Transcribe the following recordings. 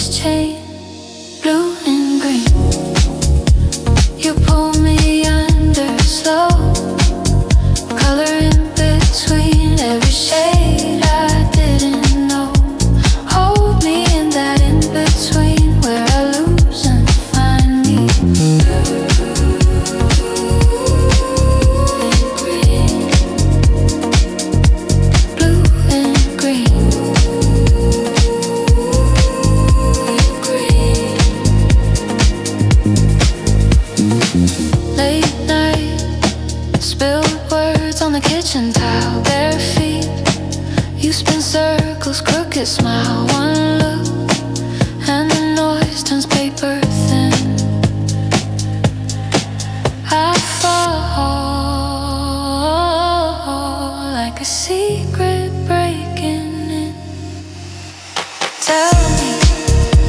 this chain, blue and green. You pull me under slow, color in between every shade I didn't know. Hold me in that in between where I lose and find me. Blue and green. Late night, spilled words on the kitchen tile. Bare feet, you spin circles, crooked smile. One look, and the noise turns paper thin. I fall like a secret breaking in. Tell me,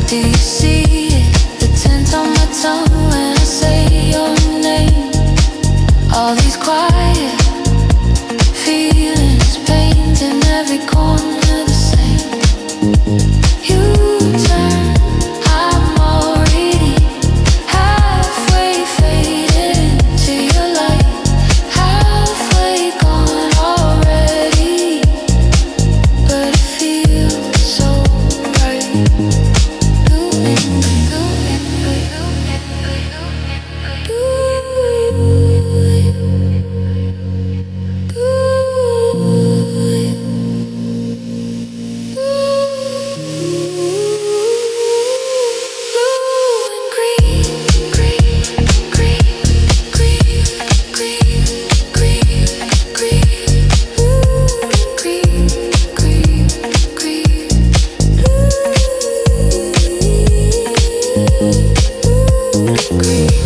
do you see it? The tint on my tongue when I say your name. All these quiet feelings painting every corner the same. You turn, I'm already halfway faded into your light, halfway gone already, but it feels so right. Blue and blue and blue and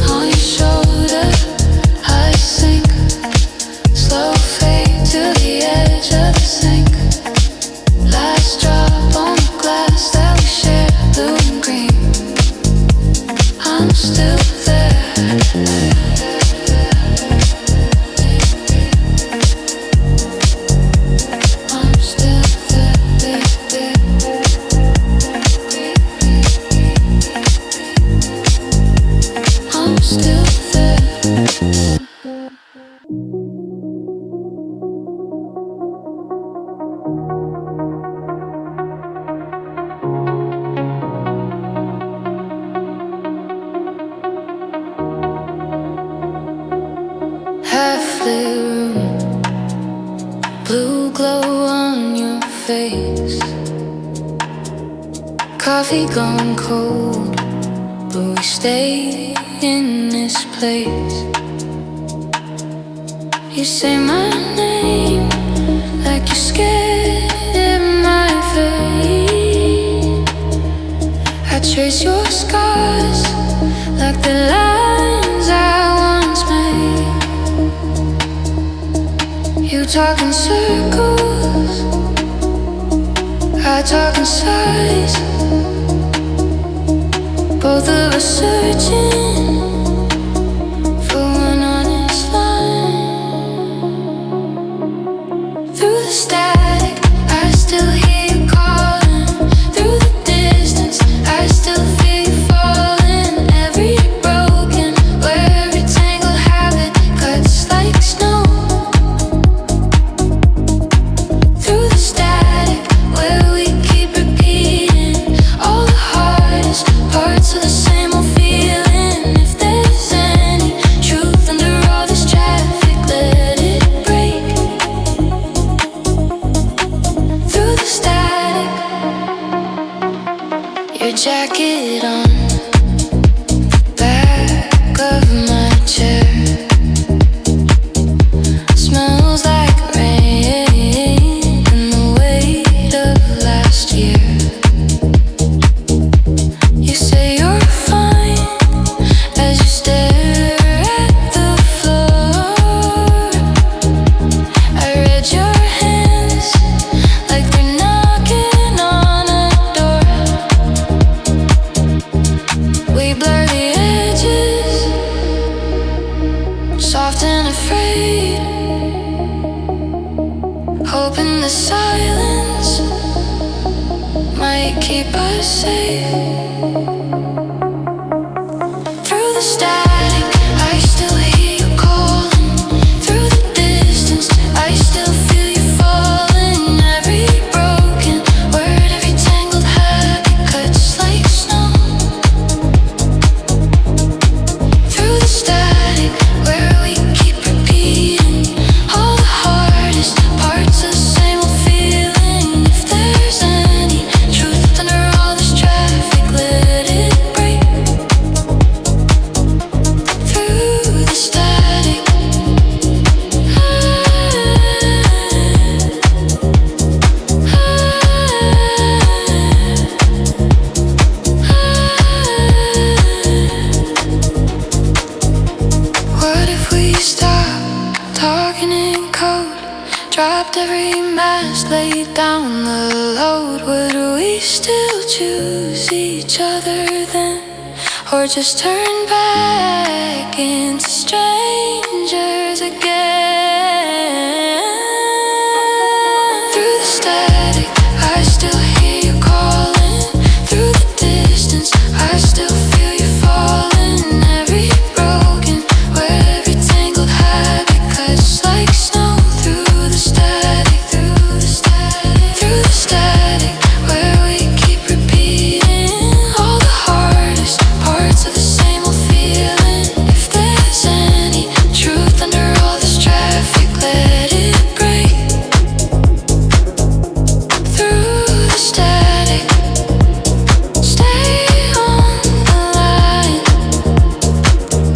on your shoulder, I sink, slow fade to the edge of the sink. Last drop on the glass that we share, blue and green. I'm still there. I'm still there. I'm still there. Half-lit room, blue glow on your face. Coffee gone cold, but we stay in this place. You say my name like you're scared in my face. I trace your scars like the lines I once made. You talk in circles, I talk in size. Both of us searching for one honest line. Through the static, I still hear you calling. Through the distance, I still feel you falling. Every broken, where every tangled habit cuts like snow. Through the static, where we keep repeating all the hardest parts of the same old feeling. If there's any truth under all this traffic, let it break. Through the static, your jacket on the back of my chair. Smells like rain and the weight of last year. You say you're fine as you stare at the floor. I read your hands like they're knocking on a door. We blur the edges, soft and afraid, hoping the silence might keep us safe. stop talking in code? Dropped every mask, laid down the load. Would we still choose each other then? Or just turn back into strangers again? Through the static, I still hear you calling. Through the distance, I still feel you falling. Every broken word, every tangled habit cuts like snow. Through the static, through the static, through the static, where we keep repeating all the hardest parts of the same old feeling. If there's any truth under all this traffic, let it break. Through the static, stay on the line.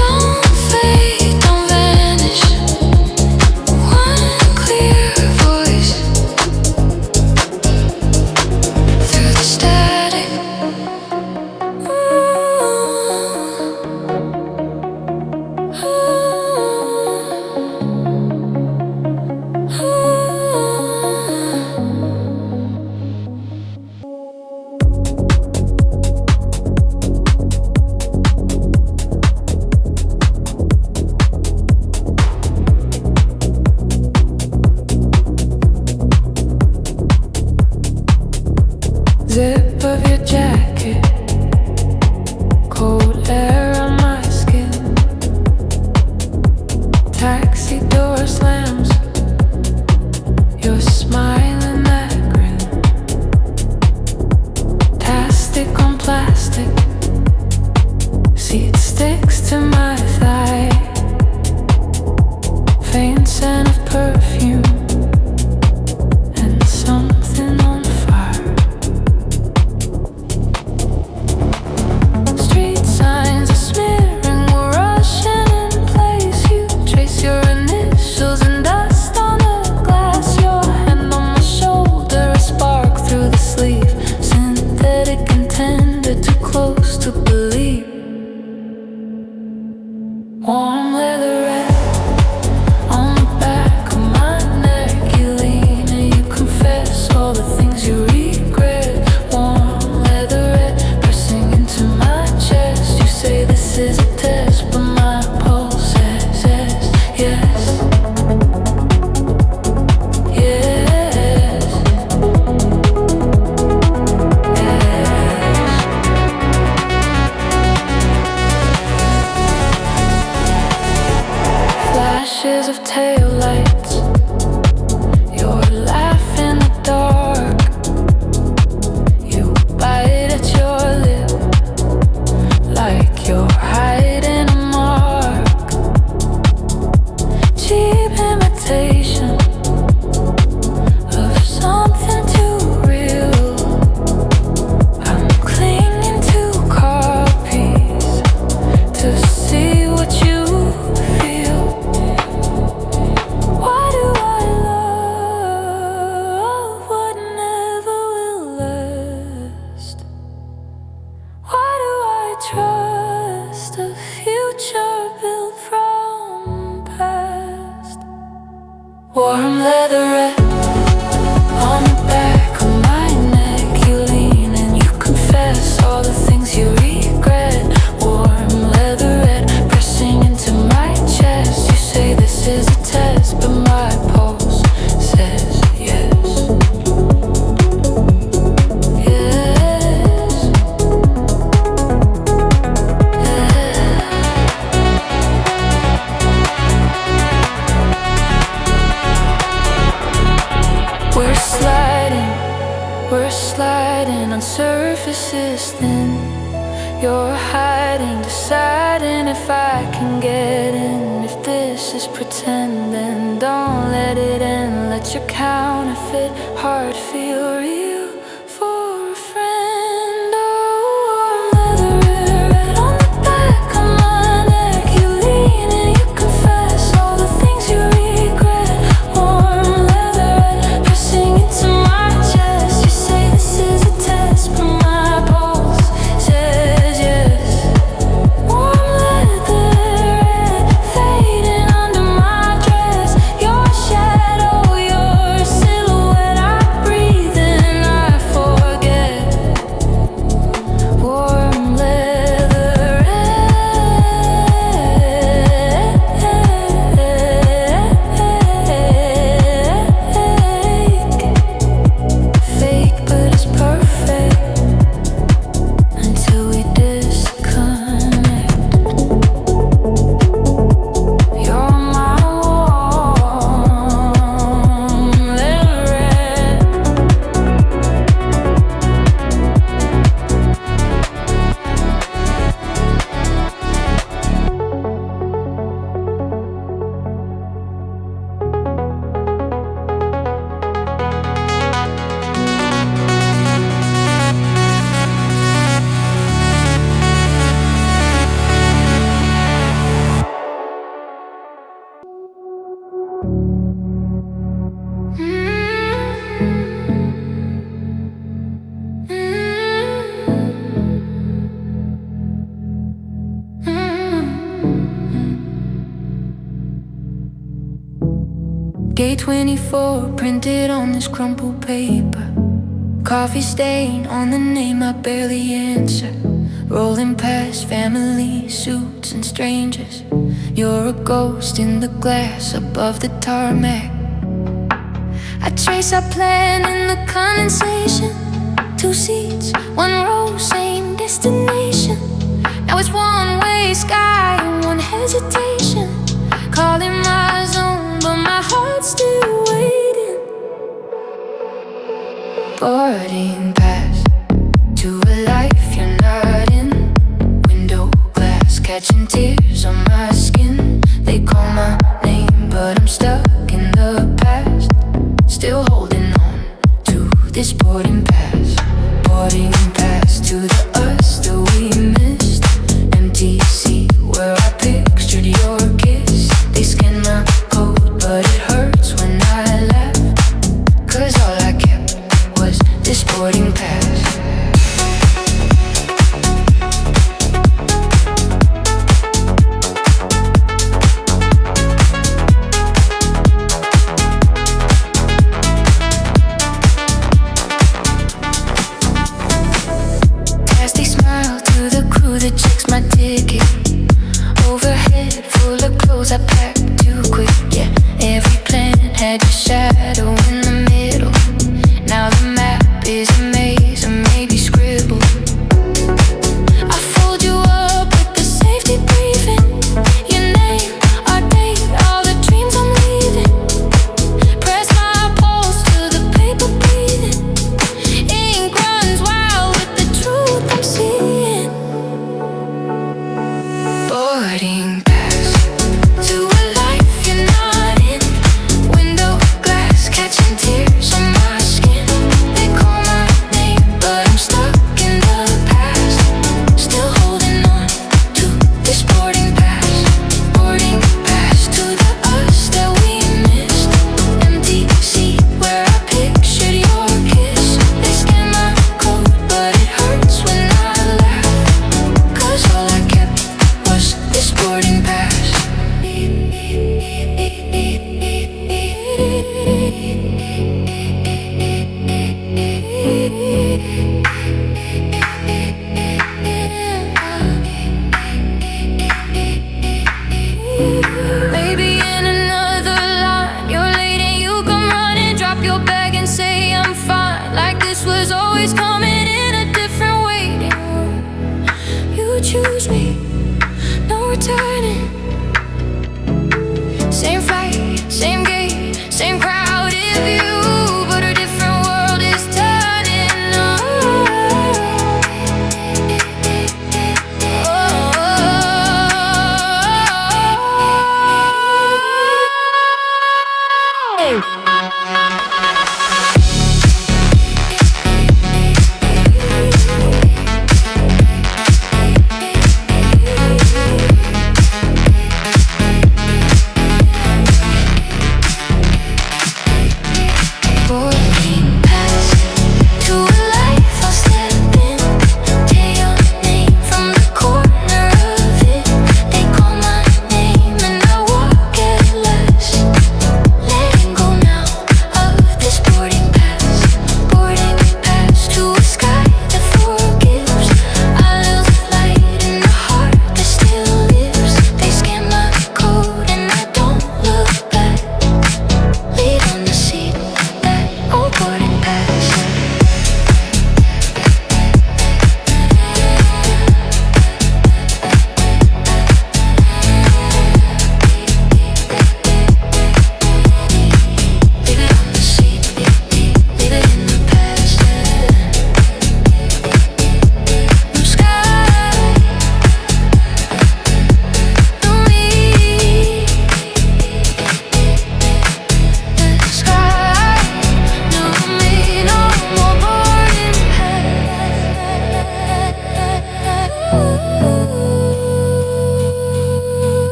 Don't fade, don't vanish. One clear voice. Through the static. Zip of your jacket, cold air on my skin. Taxi door slams, your smile and that grin. Plastic on plastic, seat sticks to my thigh. Faint scent of perfume and something on fire. Street signs are smearing, we're rushing in place. You trace your initials in dust on the glass. Your hand on my shoulder, a spark through the sleeve. Synthetic intended, too close to believe. Warm leatherette on the back of my neck. You lean and you confess all the things you regret. Warm leatherette pressing into my chest. You say this is a test, but my pulse says yes, yes, yes, yes. Flashes of taillights, your laugh in the dark. You bite at your lip like you're hiding a mark. Cheap imitation of something too real. I'm clinging to copies to see what you feel. Why do I love what never will last? Why do I trust a future built from past? Warm leatherette on the back of my neck. You lean and you confess all the things you regret. Warm leatherette pressing into my chest. You say this is a test, but my pulse says yes, yes, we're sliding on surfaces thin. You're hiding, deciding if I can get in. If this is pretend, then don't let it end. Let your counterfeit heart feel real for a friend. Oh, warm leatherette on the back of my neck. You lean and you confess all the things you regret. Warm leatherette pressing into my chest. You say this is a test, but my pulse says yes. Warm leatherette fading under Gate 24 printed on this crumpled paper. Coffee stain on the name I barely answer. Rolling past family suits and strangers. You're a ghost in the glass above the tarmac. I trace our plan in the condensation. 2 seats, 1 row, same destination. Now it's one-way sky and 1 hesitation. Calling my zone, but my heart's still waiting. Boarding pass to a life you're not in. Window glass catching tears on my skin. They call my name, but I'm stuck in the past. Still holding on to this boarding pass. Boarding pass to the us that we missed. Empty seat where I pictured your kiss. They scanned my code, but it hurts when I laugh. 'Cause all I kept was this boarding pass. That checks my ticket. Overhead full of clothes I packed too quick. Yeah, every planet had your shadow in the middle. Now the map is a maze and maybe scribbled. I fold you up with the safety briefing. Your name, our date, all the dreams I'm leaving. Press my pulse to the paper breathing. Ink runs wild with the truth I'm seeing. Boarding pass to a life you're not in. Window glass catch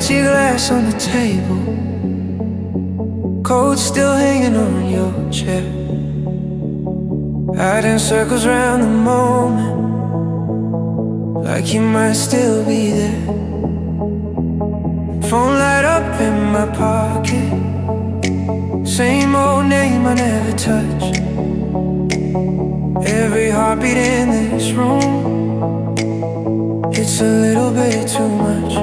empty glass on the table, coat still hanging on your chair. Riding circles round the moment, like you might still be there. Phone light up in my pocket, same old name I never touch. Every heartbeat in this room, it's a little bit too much.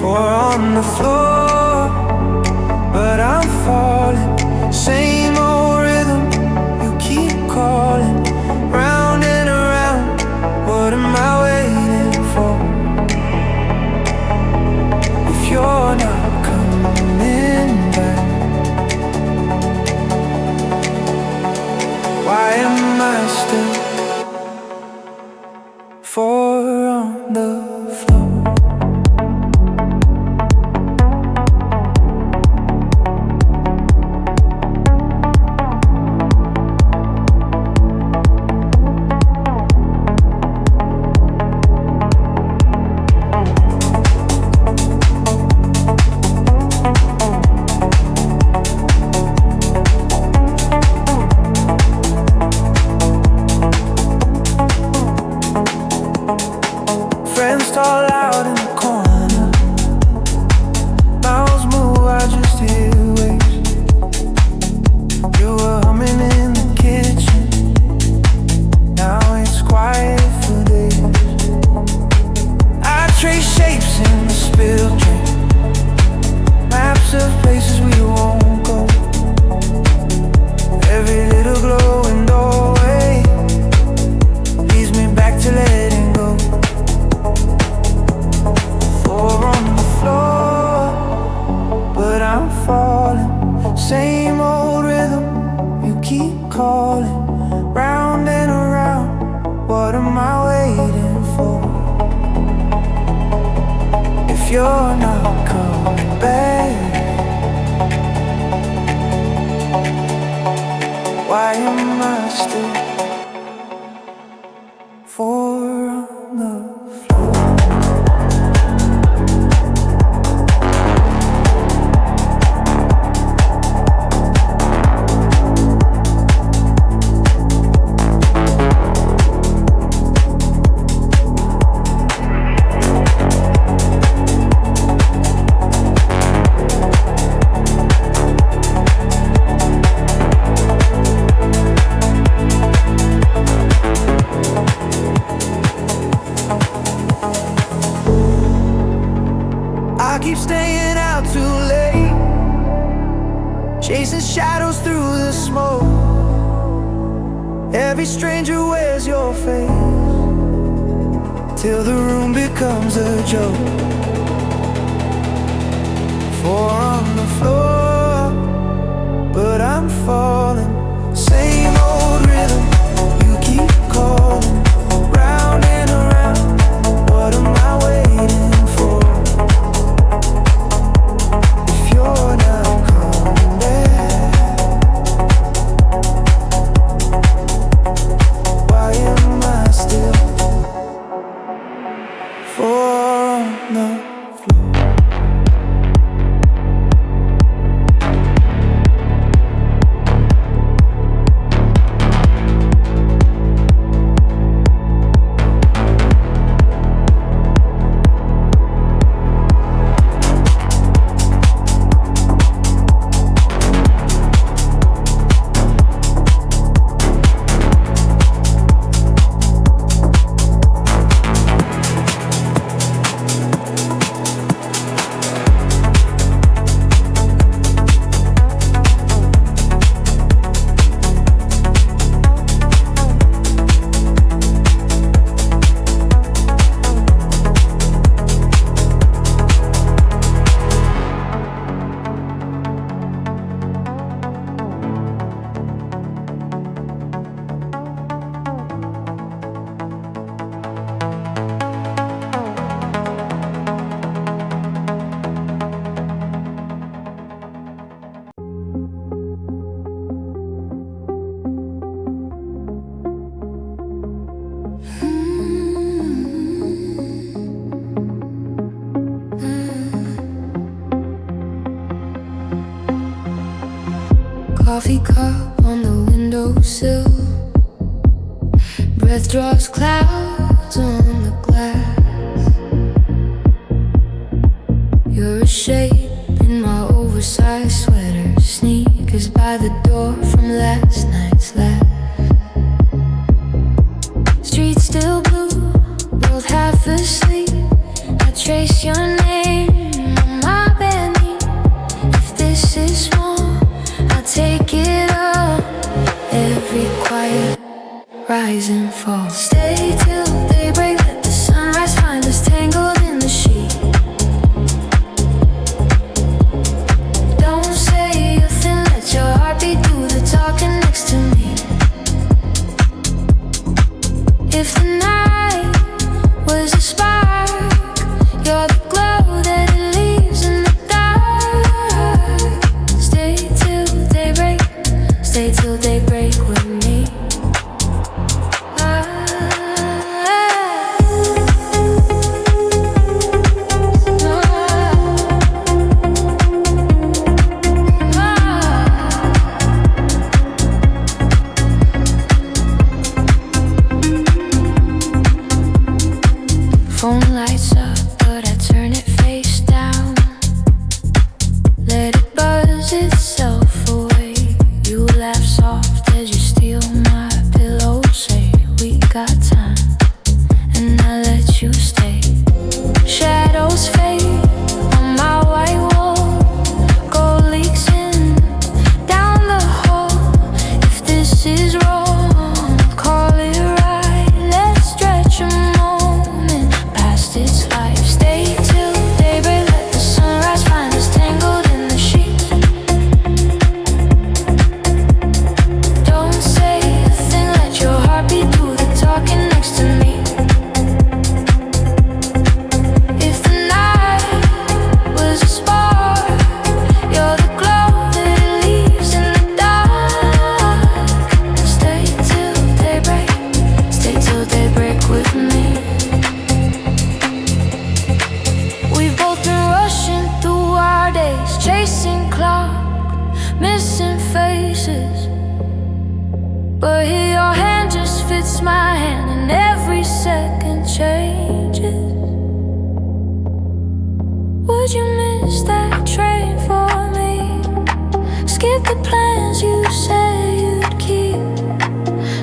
Four on the floor, but I'm falling. Same old rhythm, you keep calling. Round and around, what am I waiting for? If you're not coming back, why am I still four on the floor? Friends tall out in the corner, mouths move, I just hear waves. You were humming in the kitchen, now it's quiet for days. I trace shapes in the spilled drink, maps of places we won't go. Every little glowing doorway leads me back to letting go. Four on the floor, but I'm falling. Same old rhythm, you keep calling. Round and around, what am I waiting for? If you're not coming back, why am I still four on the floor? I keep staying out too late, chasing shadows through the smoke. Every stranger wears your face, till the room becomes a joke. Four on the floor, but I'm falling. Same old rhythm, you keep calling. Round and around, what am I waiting for? If you're not coming back, why am I still four on the floor? coffee cup on the windowsill. Breath draws clouds on the glass. You're a shape in my oversized sweater. Sneakers by the door from last night's laugh. Streets still blue, world half asleep. I trace your name on my bare knee. If this is small, I'll take it all. Every quiet rise and fall. Stay till daybreak, let the sunrise find us tangled in the sheet. Don't say a thing, let your heartbeat do the talking next to me. If the night was a spark, you're the glow that it leaves in the dark. Stay till daybreak with me. Phone lights up, but I turn it face down. Let it buzz itself away. You laugh soft as you steal my pillow. Say we got time, and I let you stay. Shadows fade on my white wall. Gold leaks in down the hall. If this is wrong, call it right. Let's stretch a moment past its life. Stay till daybreak, let the sunrise find us tangled in the sheets. Don't say a thing, let your heartbeat do the talking next to me. If the night was a spark, you're the glow that it leaves in the dark. Stay till daybreak with me. We've both been rushing through our days, chasing clock, missing faces. But here your hand just fits my hand, and every second changes. Would you miss that train for me? Skip the plans you said you'd keep.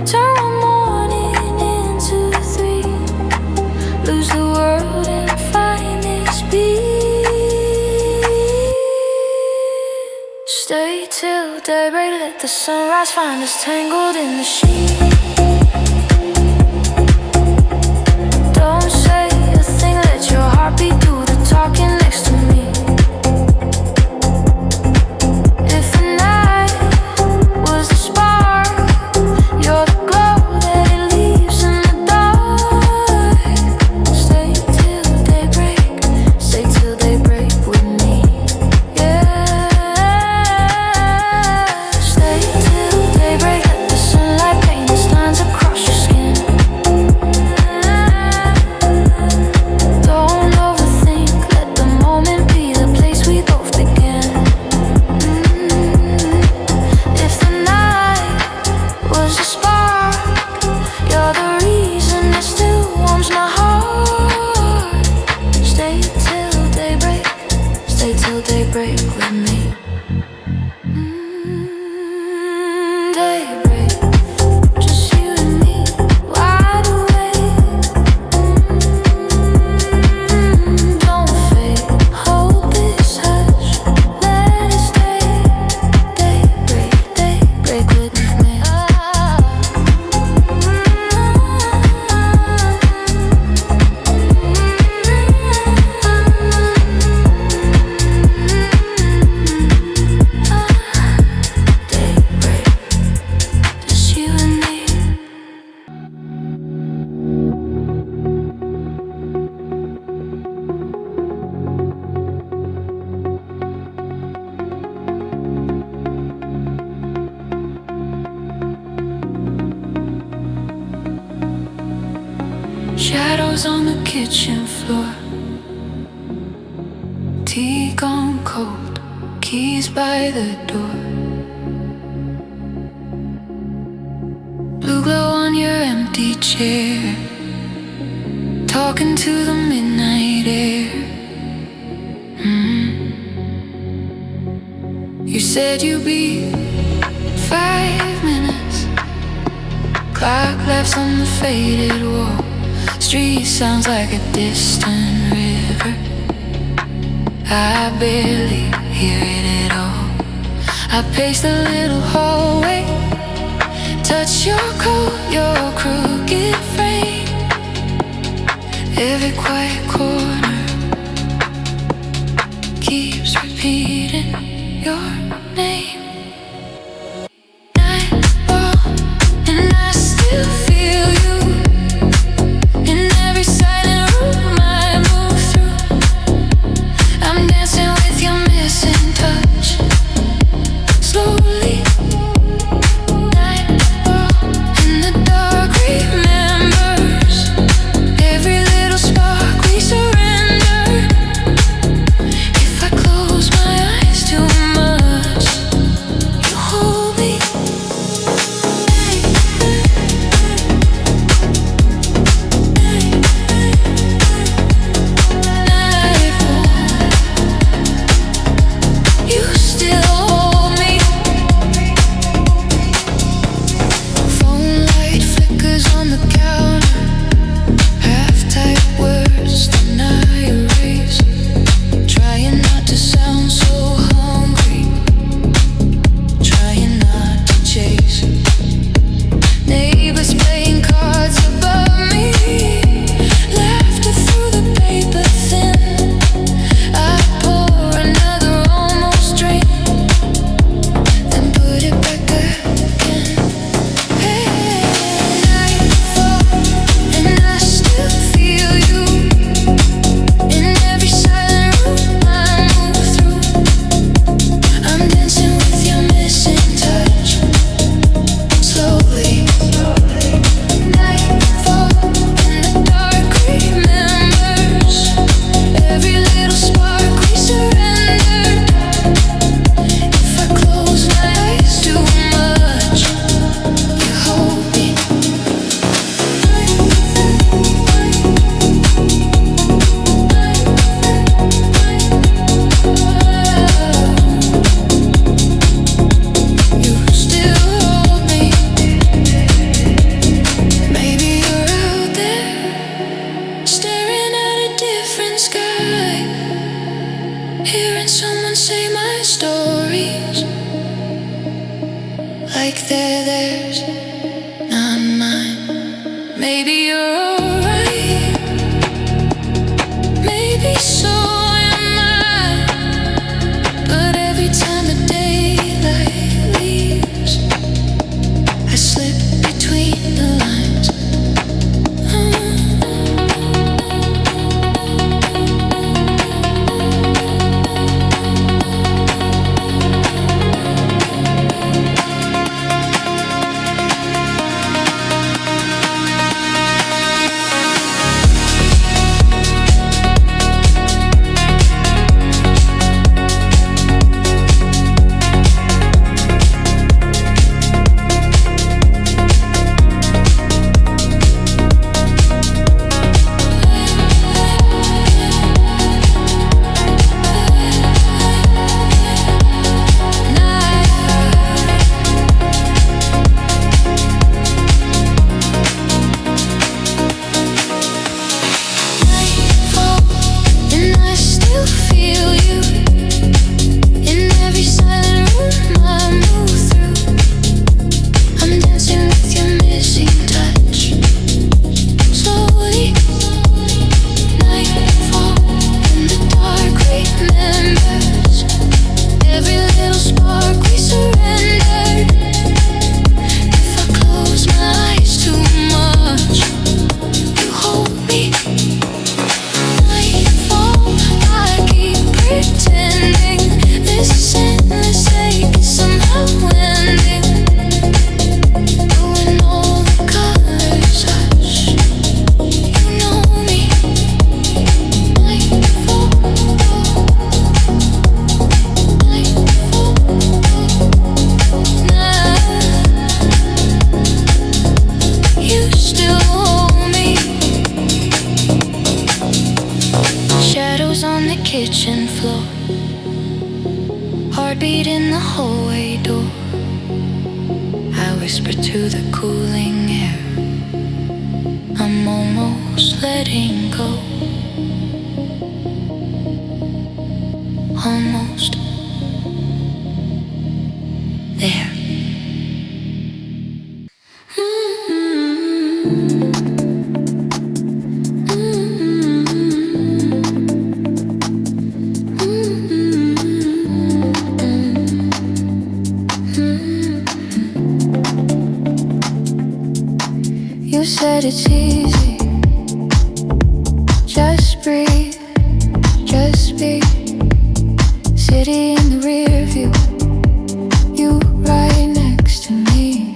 Turn one morning into three. Lose the world and find this beat. Stay till daybreak, let the sunrise find us tangled in the sheet. Don't say a thing, let your heartbeat do the talking next to me. If the night was a spark, you're the glow that it leaves in the dark. Stay till daybreak with me. Yeah. Stay till daybreak, let the sunlight paint its lines across your skin. Don't overthink, let the moment be the place we both begin. If the night was a spark, you're the reason it still warms my heart. Stay till daybreak with me. Daybreak, just you and me, wide awake. Don't fade, hold this hush, let it stay. Daybreak with me. Daybreak, just you and me. Shadows on the kitchen floor. Tea gone cold, keys by the door. glow on your empty chair, talking to the midnight air. You said you'd be 5 minutes. Clock laughs on the faded wall. Street sounds like a distant river. I barely hear it at all. I pace the little hallway, touch your coat, your crooked frame. Every quiet corner keeps repeating your name. Nightfall, and I still feel you in every silent room I move through. I'm dancing with your missing touch, slowly. Nightfall, and the dark remembers every little spark we surrendered. If I close my eyes too much, you hold me. Nightfall, you still hold me. Phone light flickers on the counter, half-typed words that I erase. Trying not to sound so hungry, trying not to chase. Neighbors playing cards above me, laughter through the paper thin. I pour another almost drink, then put it back again. Hey, nightfall, and I still feel you in every silent room I move through. I'm dancing with your missing touch, slowly. Nightfall, and the dark remembers every little spark we surrendered. If I close my eyes too much, you hold me. You still hold me. Maybe you're out there, staring at a different sky, hearing someone say my stories like they're theirs, not mine. Maybe you're alright, maybe so am I. But every time the daylight leaves, I slip between the lines. heartbeat in the hallway door. I whisper to the cooling air, I'm almost letting go. Almost there. You said it's easy, just breathe, just be. City in the rear view, you right next to me.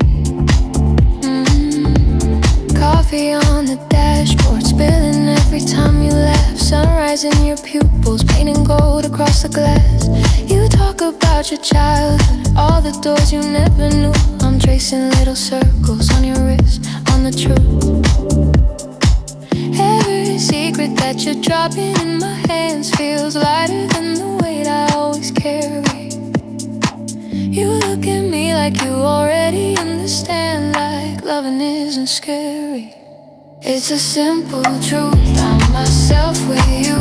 Coffee on the dashboard, spilling every time you laugh. Sunrise in your pupils, painting gold across the glass. You talk about your childhood, all the doors you never knew. I'm tracing little circles on your wrist, on the truth. Every secret that you're dropping in my hands feels lighter than the weight I always carry. You look at me like you already understand, like loving isn't scary. It's a simple truth, I'm myself with you.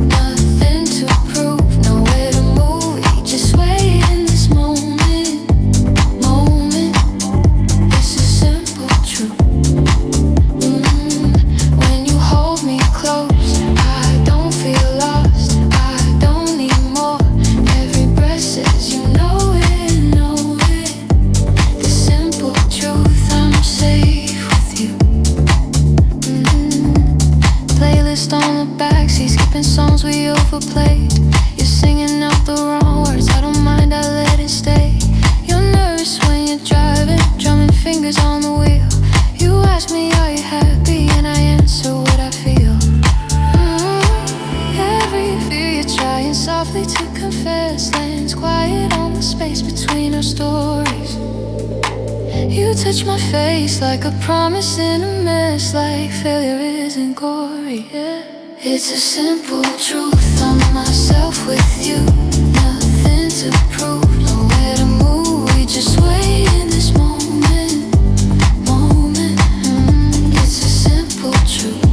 Nothing to prove, nowhere to move. We just wait in this moment. It's a simple truth. When you hold me close, I don't feel lost, I don't need more. Every breath says you know it, know it. The simple truth, I'm safe with you. Playlist on the backseat, skipping songs we overplayed. You're singing out the wrong words, I don't mind, I let it stay. You're nervous when you're driving, drumming fingers on the wheel. You ask me, are you happy? And I answer what I feel. Every fear you're trying softly to confess lands quiet on the space between our stories. You touch my face like a promise in a mess, like failure isn't gory, yeah. It's a simple truth, I'm myself with you. Nothing to prove, nowhere to move. We just wait in this moment. It's a simple truth.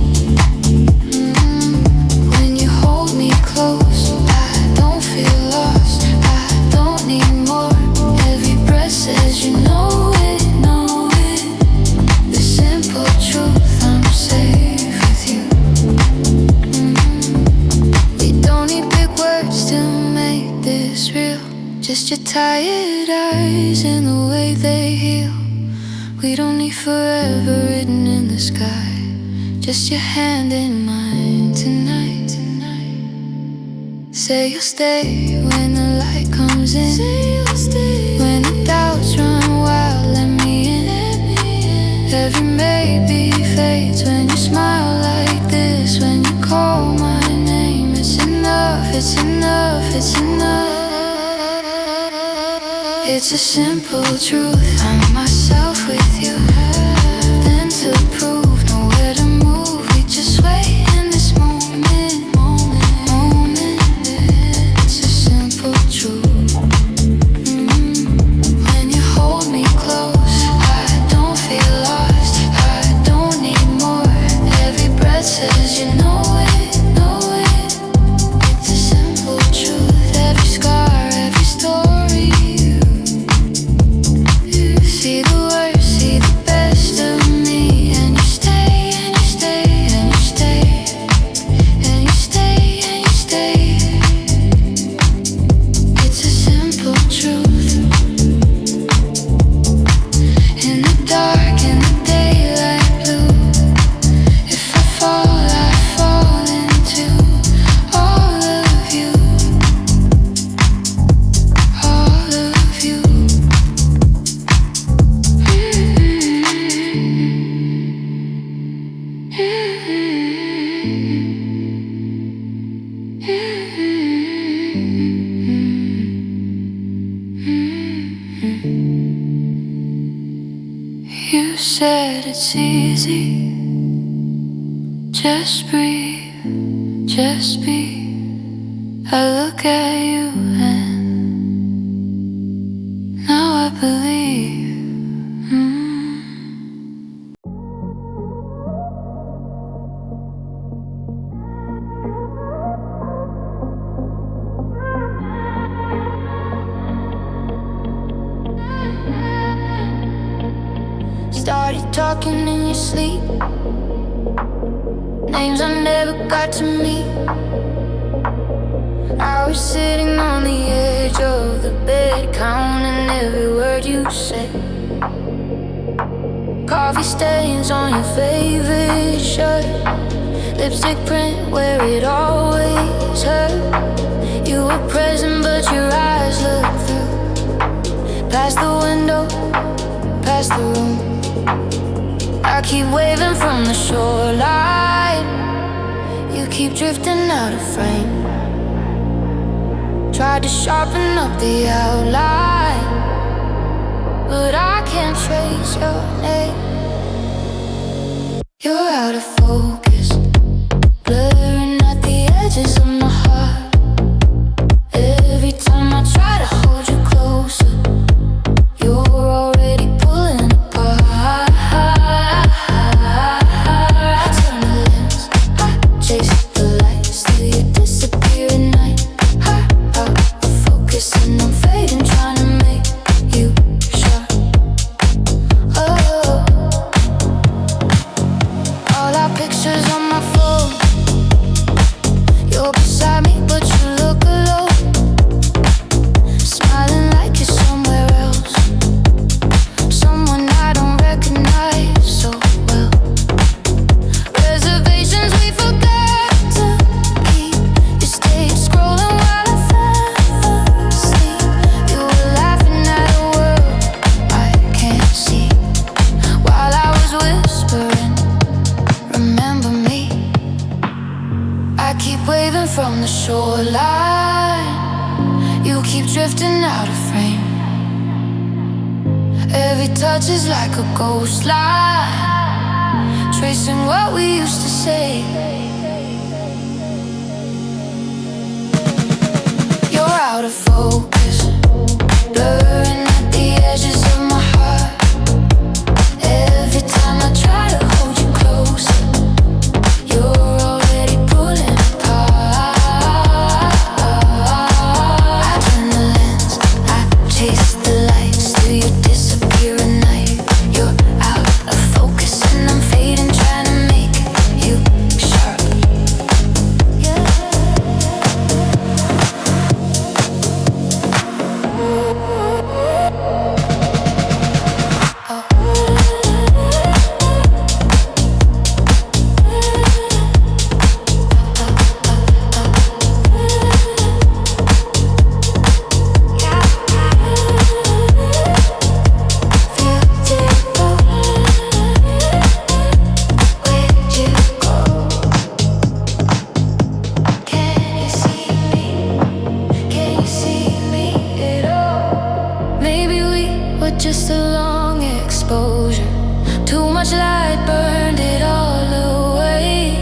When you hold me close, I don't feel lost, I don't need more. Every breath says you know it, know it. The simple truth, I'm safe with you. We don't need big words to make this real. Just your tired eyes and the way they heal. We don't need forever written in the sky. Just your hand in mine tonight. Say you'll stay when the light comes in. Say you'll stay when the doubts run wild. Let me in. Every maybe fades when you smile like this. When you call my name, it's enough, it's enough, it's enough. It's a simple truth, I'm myself with you. Nothing to prove, nowhere to move. We just wait in this moment. It's a simple truth. When you hold me close, I don't feel lost, I don't need more. Every breath says you know it, know it. It's a simple truth. Every scar, every story. You see the worst, see the best of me. And you stay, and you stay, and you stay. And you stay, and you stay. It's a simple truth. In the dark, in the daylight blue. If I fall into all of you. All of you. You said it's easy, just breathe, just be. I look at you and believe. Started talking in your sleep, names I never got to meet. I was sitting on the edge of the bed, counting every word you said. Coffee stains on your favorite shirt, lipstick print where it always hurt. You were present but your eyes looked through, past the window, past the room. I keep waving from the shoreline, you keep drifting out of frame. Tried to sharpen up the outline, but I can't trace your name. You're out of focus, blurring at the edges of my heart. Every time I try to hold you closer, you're already pulling apart. I turn the lens, I chase the lights till you disappear at night. Out of focus and I'm fading, trying to make you sharp. Oh, all our pictures on my phone, you're beside me but you look alone, smiling like you're somewhere else, someone I don't recognize so well. Reservations we forgot to keep, you stayed scrolling while I fell asleep. You were laughing at a world I can't see, while I was whispering, remember me. I keep waving from the shoreline, you keep drifting out of frame. Every touch is like a ghost line, tracing what we used to say. You're out of focus, blurring at the edges of my heart. Every time I try to hold you closer, you're already pulling apart. I turn the lens, I chase the lights till you disappear at night. You're out of focus and I'm fading, trying to make you sharp. Yeah. Just a long exposure, too much light burned it all away.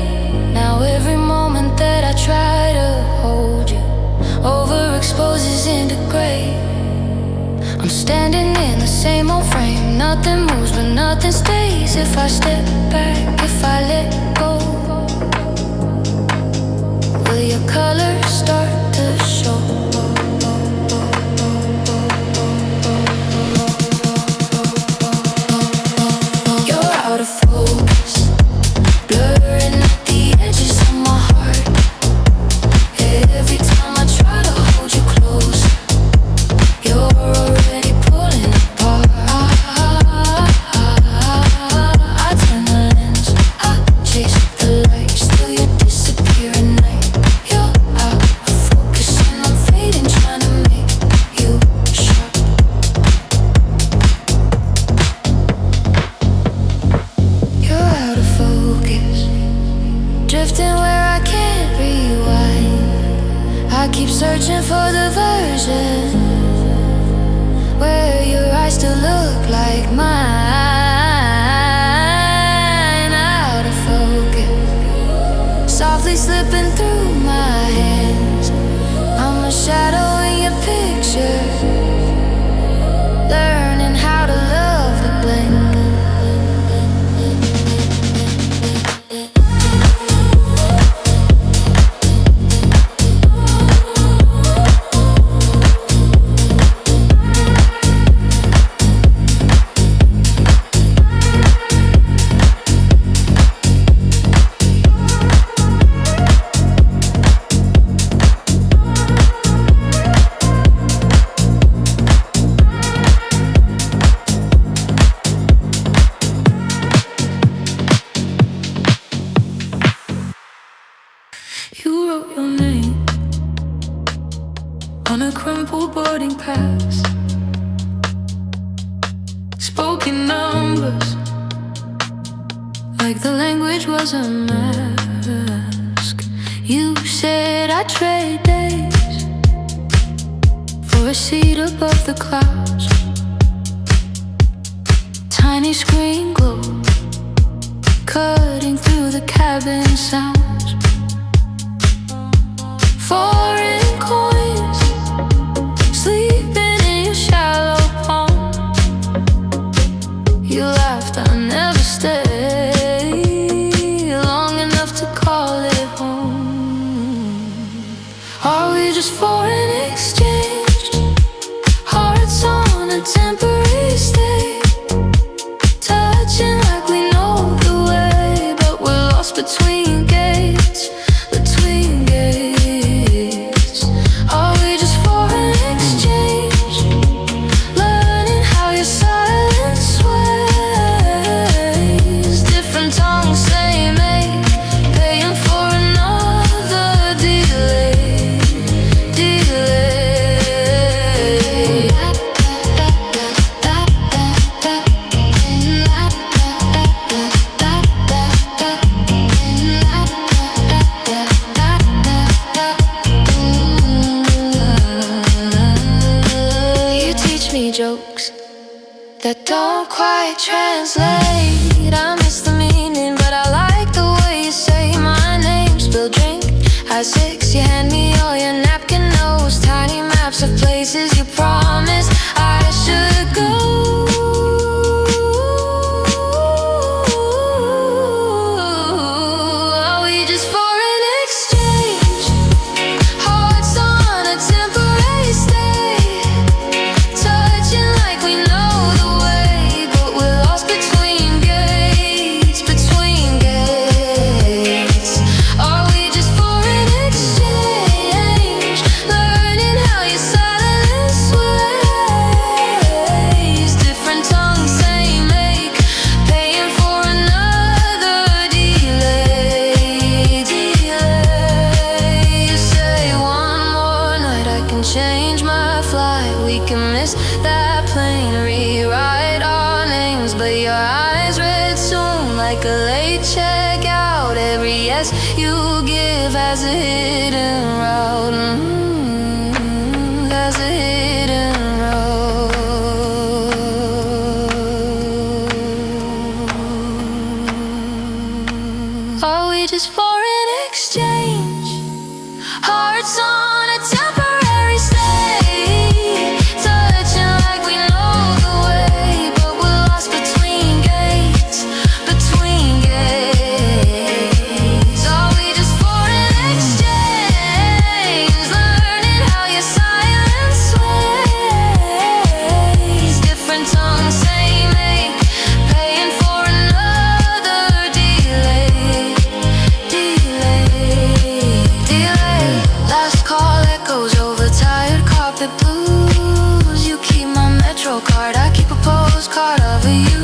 Now every moment that I try to hold you, overexposes into gray. I'm standing in the same old frame, nothing moves but nothing stays. If I step back, if I let go, will your colors start to show? Out of focus, blurring at the edges of my heart. Every time I try to hold you close, you're already pulling apart. I turn the lens, I chase the lights till you disappear at night. You're out of focus and I'm fading. boarding pass, spoken numbers, like the language was a mask. You said I'd trade days for a seat above the clouds. Tiny screen glow, cutting through the cabin sounds. Foreign coins, sleeping in your shallow palm. You laughed, I'll never stay long enough to call it home. Are we just foreign exchange? Hearts on a temporary stay, touching like we know the way, but we're lost between gates, between gates. Are we just foreign exchange? Learning how your silence sways. Different tongues, same ache, paying for another delay, delay. You teach me jokes that don't quite translate. I miss the meaning, but I like the way you say my name. Spill drink at 6, you hand me all your napkin notes, tiny maps of places you promised I should go. Are we just foreign exchange? Hearts on a temporary stay, touching like we know the way, but we're lost between gates, between gates. Are we just foreign exchange? Learning how your silence sways. Different tongues, same ache, paying for another delay, delay. You say one more night I can change my flight. We can miss that plane, rewrite our names, but your eyes read soon like a late checkout. Every yes you give has a hidden route, has a hidden route. Are we just foreign exchange? Hearts on a temporary stay, touching like we know the way, but we're lost between gates, between gates. Are we just foreign exchange? Learning how your silence sways. Different tongues, same ache, paying for another delay, delay, delay. Last call echoes over tired carpet blues. You keep my Metro card, I keep a postcard of you.